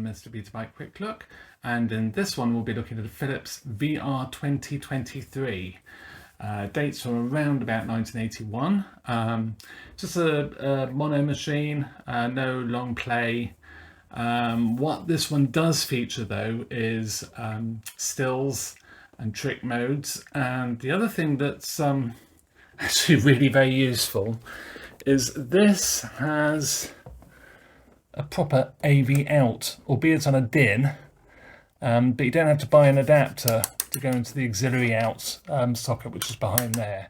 MrBetaByte Quick Look, and in this one we'll be looking at the Philips VR2023. Dates from around about 1981. Just a mono machine, no long play. What this one does feature though is stills and trick modes, and the other thing that's actually really very useful is this has a proper AV out, albeit on a DIN, but you don't have to buy an adapter to go into the auxiliary out socket, which is behind there.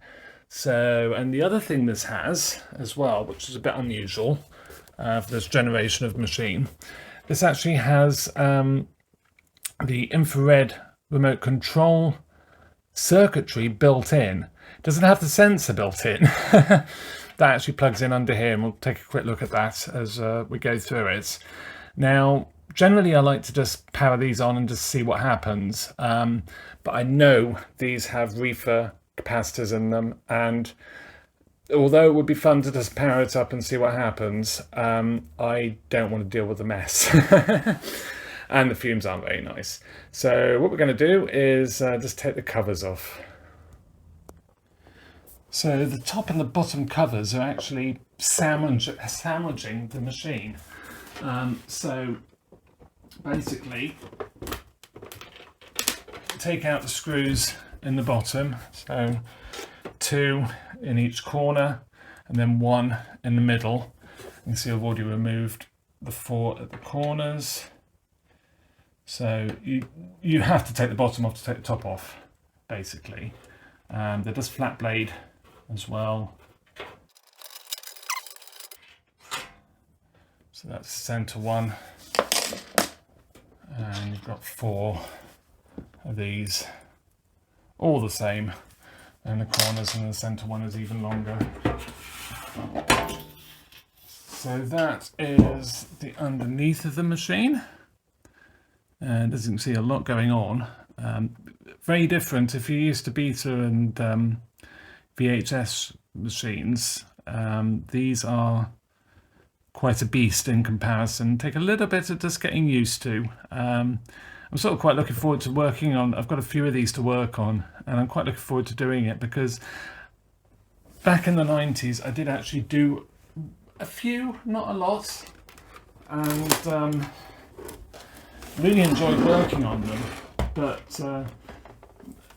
So, and the other thing this has as well, which is a bit unusual for this generation of machine, this actually has the infrared remote control circuitry built in. It doesn't have the sensor built in. That actually plugs in under here, and we'll take a quick look at that as we go through it. Now, generally I like to just power these on and just see what happens, but I know these have reefer capacitors in them, and although it would be fun to just power it up and see what happens, I don't want to deal with the mess. And the fumes aren't very nice. So what we're going to do is just take the covers off. So the top and the bottom covers are actually sandwiching the machine. So basically, take out the screws in the bottom, so 2 in each corner and then 1 in the middle. You can see I've already removed the 4 at the corners. So you have to take the bottom off to take the top off, basically. There does flat blade as well. So that's the center one, and you've got 4 of these, all the same, and the corners, and the center one is even longer. So that is the underneath of the machine, and as you can see, a lot going on. Very different if you're used to beta and VHS machines. These are quite a beast in comparison. Take a little bit of just getting used to. I'm sort of quite looking forward to working on, I've got a few of these to work on, and I'm quite looking forward to doing it, because back in the 90s I did actually do a few, not a lot, and really enjoyed working on them, but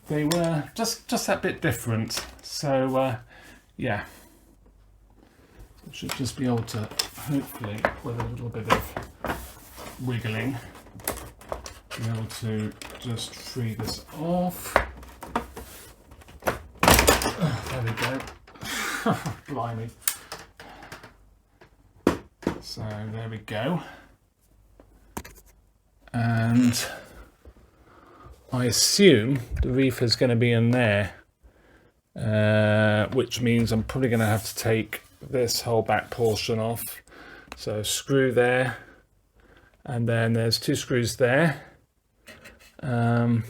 they were just that bit different. So yeah, I should just be able to, hopefully with a little bit of wiggling, be able to just free this off. There we go. Blimey. So there we go. And I assume the reefer is going to be in there, which means I'm probably going to have to take this whole back portion off. So screw there, and then there's 2 screws there, and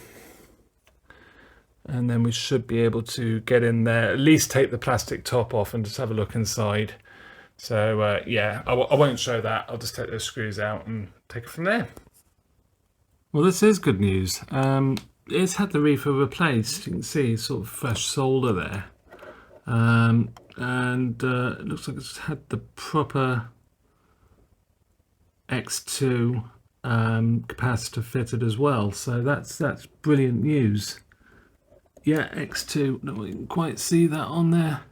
then we should be able to get in there, at least take the plastic top off and just have a look inside. So yeah, I won't show that. I'll just take those screws out and take it from there. Well, this is good news. It's had the reefer replaced. You can see sort of fresh solder there, and it looks like it's had the proper X2 capacitor fitted as well. So that's brilliant news. Yeah, X2. No, you can quite see that on there.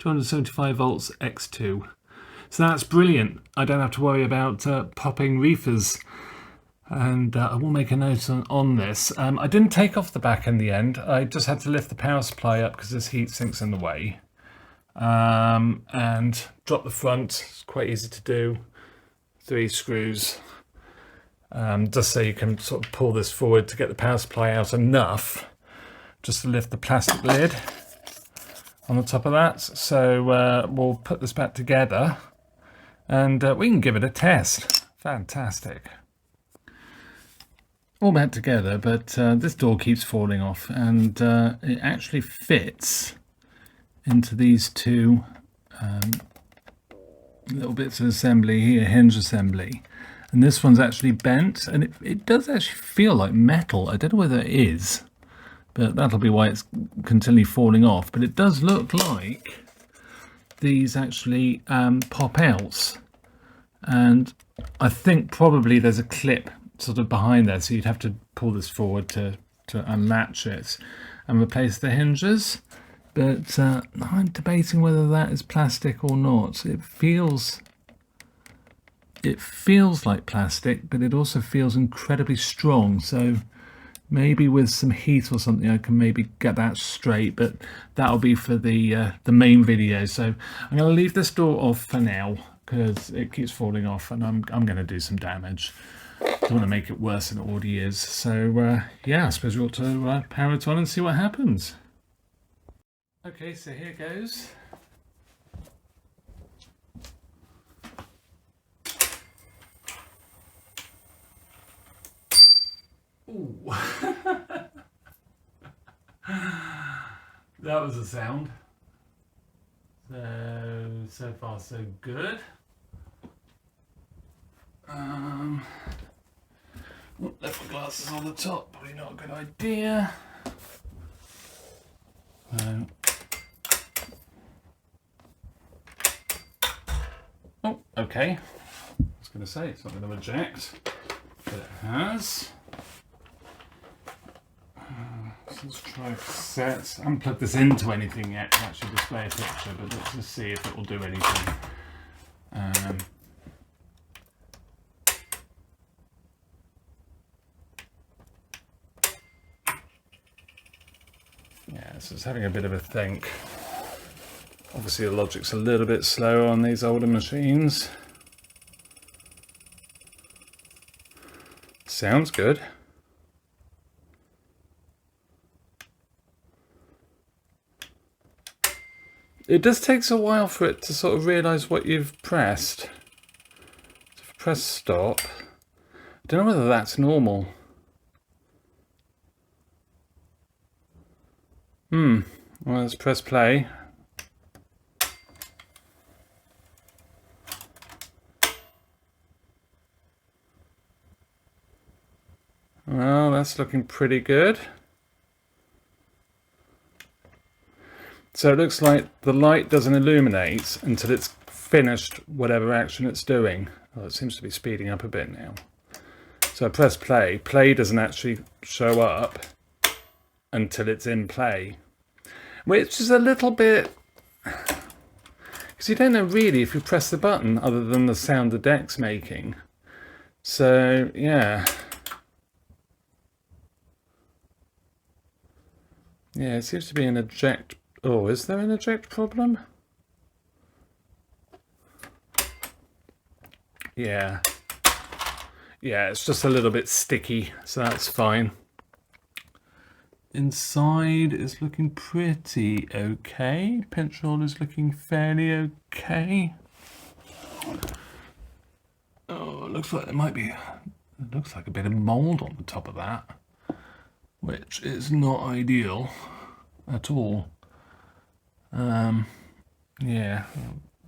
275 volts X2. So that's brilliant. I don't have to worry about popping reefers. And I will make a note on this. I didn't take off the back in the end. I just had to lift the power supply up because this heat sink's in the way. And drop the front. It's quite easy to do. 3 screws. Just so you can sort of pull this forward to get the power supply out enough just to lift the plastic lid on the top of that. So we'll put this back together, and we can give it a test. Fantastic. All back together, but this door keeps falling off, and it actually fits into these 2 little bits of assembly here, hinge assembly. and this one's actually bent, and it does actually feel like metal. I don't know whether it is, but that'll be why it's continually falling off. But it does look like these actually pop out, and I think probably there's a clip sort of behind there, so you'd have to pull this forward to unlatch it and replace the hinges. But I'm debating whether that is plastic or not. It feels like plastic, but it also feels incredibly strong. So maybe with some heat or something, I can maybe get that straight. But that'll be for the main video. So I'm going to leave this door off for now because it keeps falling off, and I'm going to do some damage. Don't want to make it worse than it already is. So yeah, I suppose we ought to power it on and see what happens. Okay, so here goes. Ooh. That was a sound. So far so good. Left my glasses on the top, probably not a good idea. Oh, okay. I was going to say it's not going to eject, but it has. So let's try set. I haven't plugged this into anything yet to actually display a picture, but let's just see if it will do anything. Yeah, so it's having a bit of a think. Obviously the logic's a little bit slower on these older machines. Sounds good. It just takes a while for it to sort of realise what you've pressed. So if I press stop, I don't know whether that's normal. Well, let's press play. Well, that's looking pretty good. So it looks like the light doesn't illuminate until it's finished whatever action it's doing. Oh, it seems to be speeding up a bit now. So I press play. Play doesn't actually show up until it's in play, which is a little bit, because you don't know really if you press the button other than the sound the deck's making. So yeah, it seems to be an eject. Oh, is there an eject problem? Yeah, it's just a little bit sticky, so that's fine. Inside is looking pretty okay. Pinch roll is looking fairly okay. Oh, it looks like there might be, it looks like a bit of mold on the top of that, which is not ideal at all. Yeah,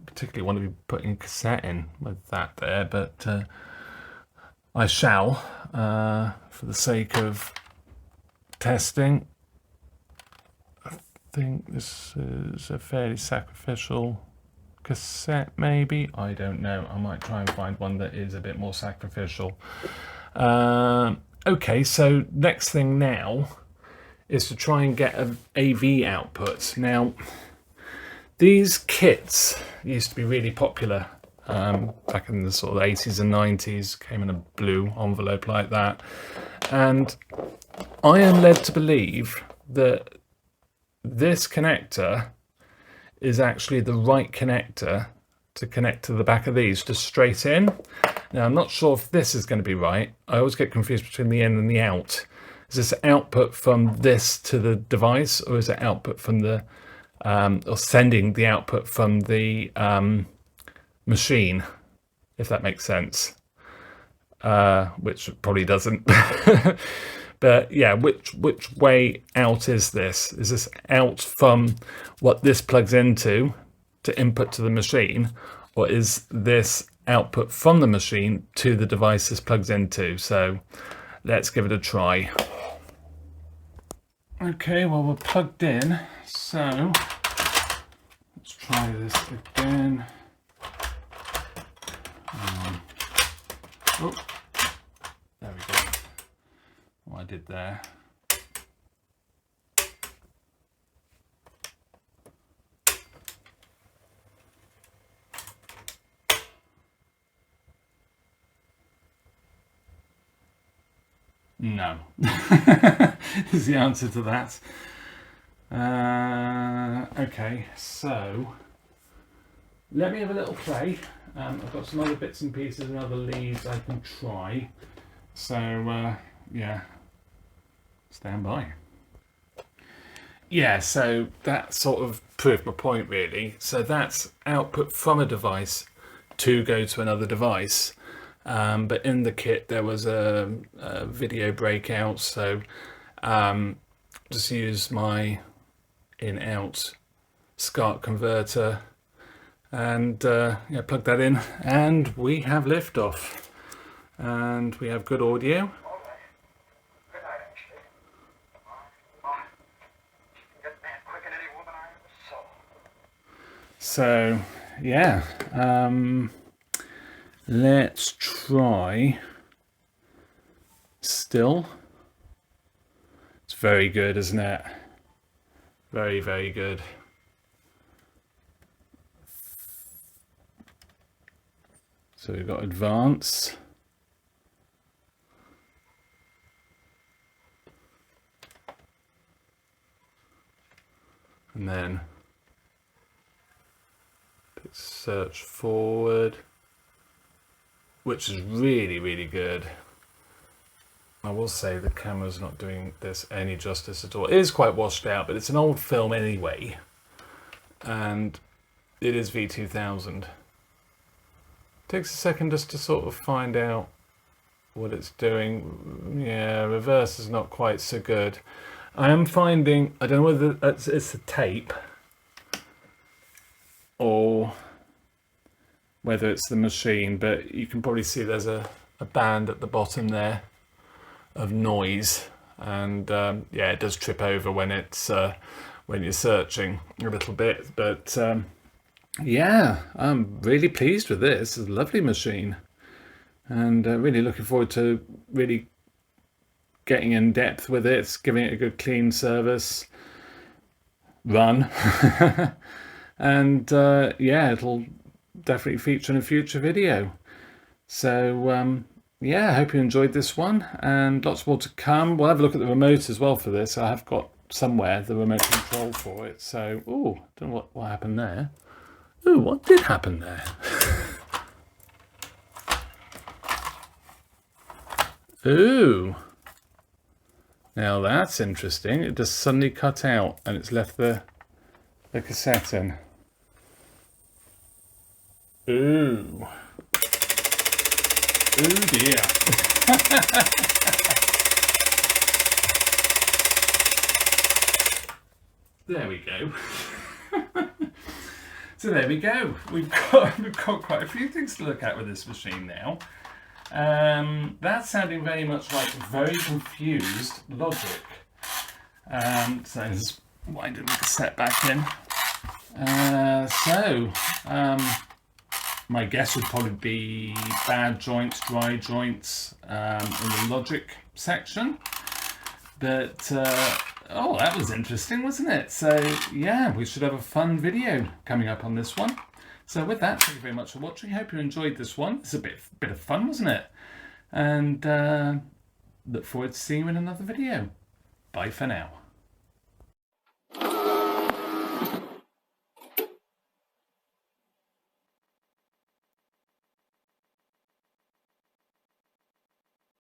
particularly want to be putting a cassette in with that there, but I shall, for the sake of testing. I think this is a fairly sacrificial cassette, maybe. I don't know. I might try and find one that is a bit more sacrificial. Okay, so next thing now is to try and get an AV output. Now, these kits used to be really popular back in the sort of 80s and 90s, came in a blue envelope like that. And I am led to believe that this connector is actually the right connector to connect to the back of these, just straight in. Now, I'm not sure if this is going to be right. I always get confused between the in and the out. Is this output from this to the device, or is it output from the or sending the output from the machine, if that makes sense, which probably doesn't. But yeah, which way out is this? Is this out from what this plugs into to input to the machine, or is this output from the machine to the device this plugs into. So let's give it a try. Okay, well, we're plugged in, so let's try this again. Oh, there we go. What I did there. No, is the answer to that. Okay, so let me have a little play. I've got some other bits and pieces and other leads I can try. So yeah, stand by. Yeah, so that sort of proved my point really. So that's output from a device to go to another device. But in the kit there was a video breakout, so just use my in-out SCART converter and yeah, plug that in, and we have liftoff, and we have good audio. So yeah, let's try still. It's very good, isn't it? Very, very good. So we've got advance. And then search forward, which is really, really good. I will say the camera's not doing this any justice at all. It is quite washed out, but it's an old film anyway. And it is V2000. Takes a second just to sort of find out what it's doing. Yeah, reverse is not quite so good. I am finding, I don't know whether it's the tape or whether it's the machine, but you can probably see there's a band at the bottom there of noise, and yeah, it does trip over when it's when you're searching a little bit, but yeah, I'm really pleased with this. It's a lovely machine, and really looking forward to really getting in depth with it, giving it a good clean service run. And yeah, it'll definitely feature in a future video. So yeah, I hope you enjoyed this one, and lots more to come. We'll have a look at the remote as well for this. I have got somewhere the remote control for it. So, oh, don't know what happened there. Oh, what did happen there? Ooh. Now that's interesting. It just suddenly cut out and it's left the cassette in. Ooh. Ooh dear. There we go. So there we go. We've got quite a few things to look at with this machine now. That's sounding very much like very confused logic. So just winding the cassette back in. My guess would probably be bad joints, dry joints in the logic section. But oh, that was interesting, wasn't it? So yeah, we should have a fun video coming up on this one. So with that, thank you very much for watching. Hope you enjoyed this one. It's a bit of fun, wasn't it? And look forward to seeing you in another video. Bye for now.